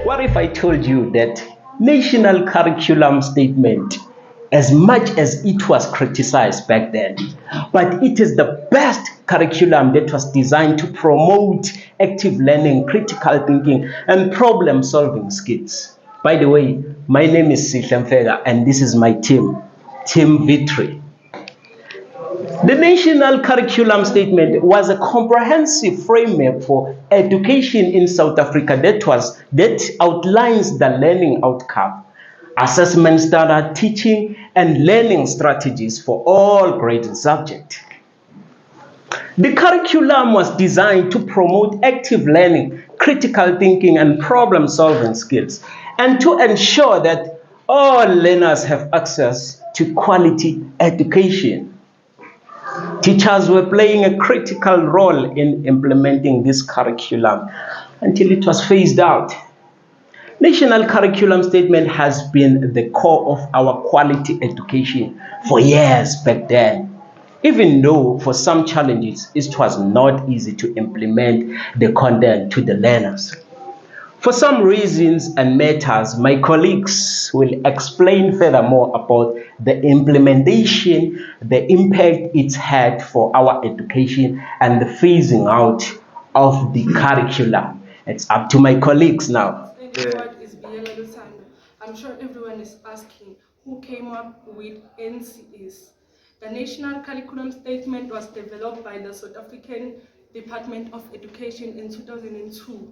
What if I told you that national curriculum statement, as much as it was criticized back then, but it is the best curriculum that was designed to promote active learning, critical thinking, and problem solving skills. By the way, my name is Sihle Mfeka, and this is my team, Team Victory. The National Curriculum Statement was a comprehensive framework for education in South Africa that outlines the learning outcome, assessment standard, teaching and learning strategies for all graded subjects. The curriculum was designed to promote active learning, critical thinking and problem-solving skills, and to ensure that all learners have access to quality education. Teachers were playing a critical role in implementing this curriculum until it was phased out. National Curriculum Statement has been the core of our quality education for years back then. Even though for some challenges it was not easy to implement the content to the learners. For some reasons and matters, my colleagues will explain furthermore about the implementation, the impact it's had for our education, and the phasing out of the curriculum. It's up to my colleagues now. What is Biela Lusanda? I'm sure everyone is asking who came up with NCS. The National Curriculum Statement was developed by the South African Department of Education in 2002.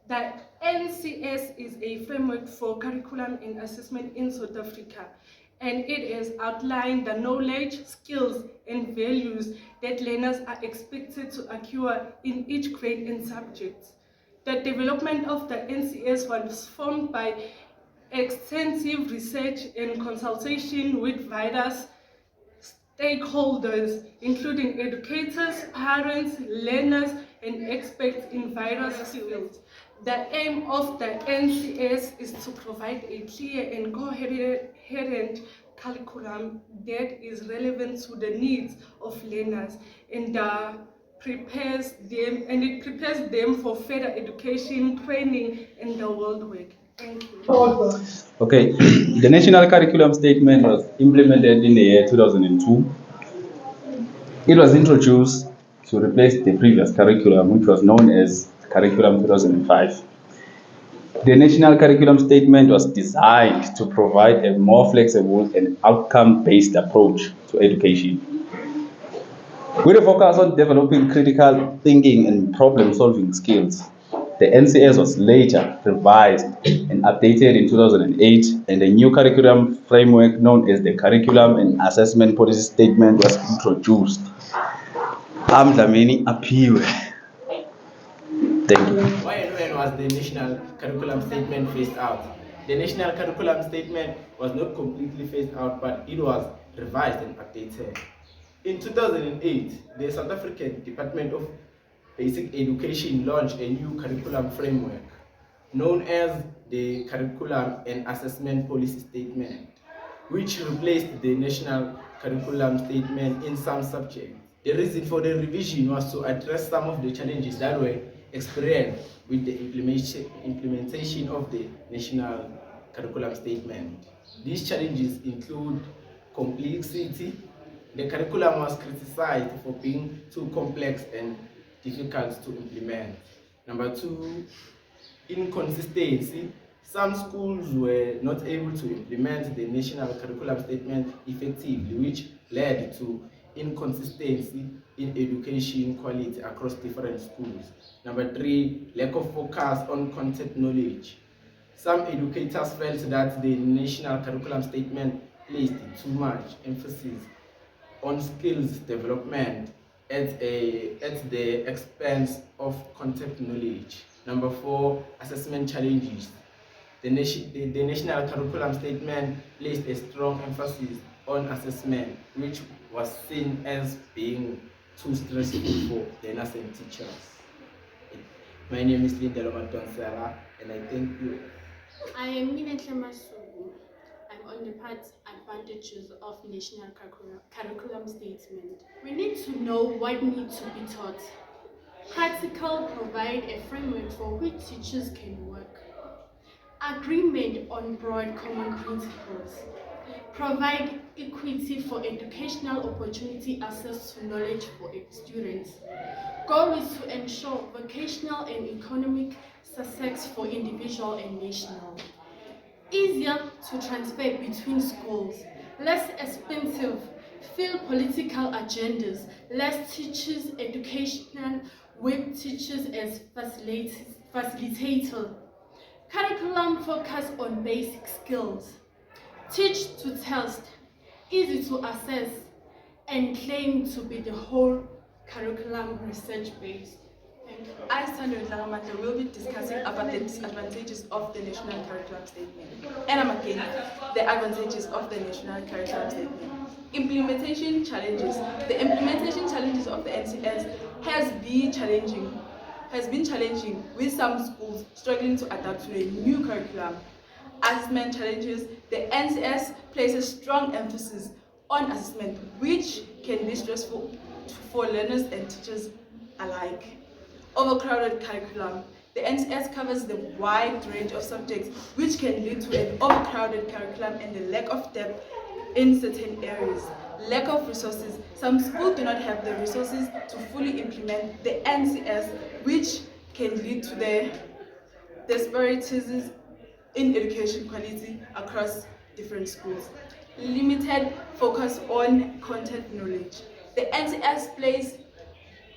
The NCS is a framework for curriculum and assessment in South Africa, and it has outlined the knowledge, skills, and values that learners are expected to acquire in each grade and subject. The development of the NCS was formed by extensive research and consultation with various stakeholders, including educators, parents, learners, and experts in various fields. The aim of the NCS is to provide a clear and coherent curriculum that is relevant to the needs of learners and it prepares them for further education, training, and the world work. Thank you. Okay, the National Curriculum Statement was implemented in the year 2002. It was introduced to replace the previous curriculum, which was known as Curriculum 2005. The National Curriculum Statement was designed to provide a more flexible and outcome-based approach to education. With a focus on developing critical thinking and problem-solving skills, the NCS was later revised and updated in 2008, and a new curriculum framework known as the Curriculum and Assessment Policy Statement was introduced. Amdlamini Apiwe. Thank you. Why and when was the National Curriculum Statement phased out? The National Curriculum Statement was not completely phased out, but it was revised and updated. In 2008, the South African Department of Basic Education launched a new curriculum framework known as the Curriculum and Assessment Policy Statement, which replaced the National Curriculum Statement in some subjects. The reason for the revision was to address some of the challenges that were experienced with the implementation of the National Curriculum Statement. These challenges include complexity. The curriculum was criticized for being too complex and difficult to implement. Number two, inconsistency. Some schools were not able to implement the National Curriculum Statement effectively, which led to inconsistency in education quality across different schools. Number three, lack of focus on content knowledge. Some educators felt that the National Curriculum Statement placed too much emphasis on skills development at the expense of content knowledge. Number four, assessment challenges. The National Curriculum Statement placed a strong emphasis on assessment, which was seen as being too stressful for learners and teachers. My name is Linda Lomatonsela, and I thank you. I am Minetle Masugu. I'm on the part advantages of National Curriculum Statement. We need to know what needs to be taught. Practical provide a framework for which teachers can work. agreement on broad common principles, provide equity for educational opportunity access to knowledge for students. Goal is to ensure vocational and economic success for individual and national. Easier to transfer between schools, less expensive, fill political agendas, less teachers educational with teachers as facilitator. Curriculum focus on basic skills. Teach to test, easy to assess, and claim to be the whole curriculum research-based. Thank you. I, Sandra Nlagamata, will be discussing about the disadvantages of the National Curriculum Statement, and I'm again the advantages of the National Curriculum Statement. Implementation challenges. The implementation challenges of the NCS has been challenging with some schools struggling to adapt to a new curriculum. Assessment challenges. The NCS places strong emphasis on assessment, which can be stressful for learners and teachers alike. Overcrowded curriculum. The NCS covers the wide range of subjects, which can lead to an overcrowded curriculum and a lack of depth in certain areas. Lack of resources. Some schools do not have the resources to fully implement the NCS, which can lead to the disparities in education quality across different schools. Limited focus on content knowledge. The NCS places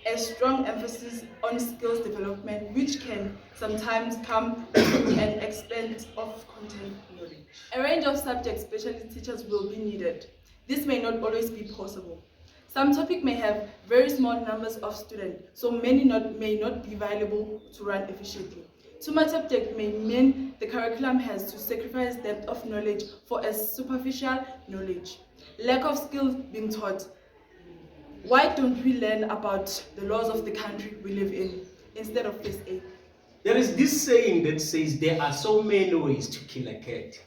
a strong emphasis on skills development, which can sometimes come to an expense of content knowledge. A range of subject specialist teachers will be needed. This may not always be possible. Some topic may have very small numbers of students, so many may not be viable to run efficiently. Too much subject may mean the curriculum has to sacrifice depth of knowledge for a superficial knowledge. Lack of skills being taught. Why don't we learn about the laws of the country we live in instead of first aid? There is this saying that says there are so many ways to kill a cat.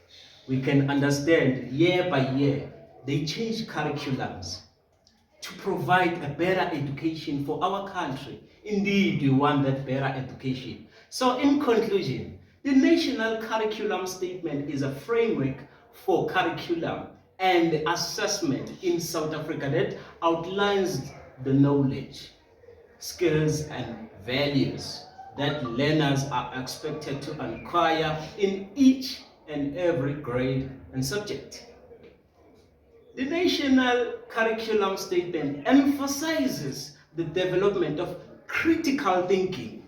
We can understand year by year they change curriculums to provide a better education for our country. Indeed, we want that better education. So in conclusion, the National Curriculum Statement is a framework for curriculum and assessment in South Africa that outlines the knowledge, skills, and values that learners are expected to acquire in each and every grade and subject. The National Curriculum Statement emphasizes the development of critical thinking,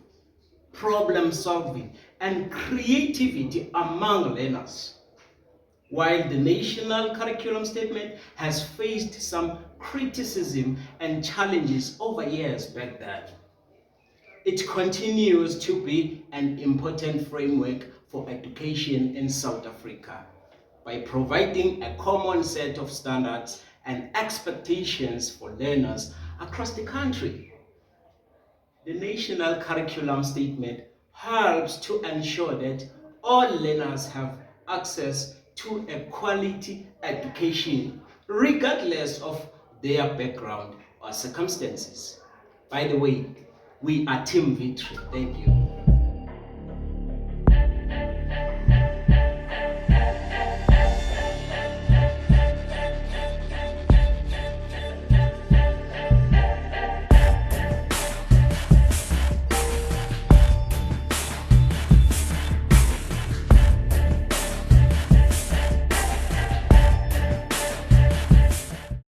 problem solving, and creativity among learners. While the National Curriculum Statement has faced some criticism and challenges over years back then, it continues to be an important framework for education in South Africa by providing a common set of standards and expectations for learners across the country. The National Curriculum Statement helps to ensure that all learners have access to a quality education regardless of their background or circumstances. By the way, we are Team Victory. Thank you.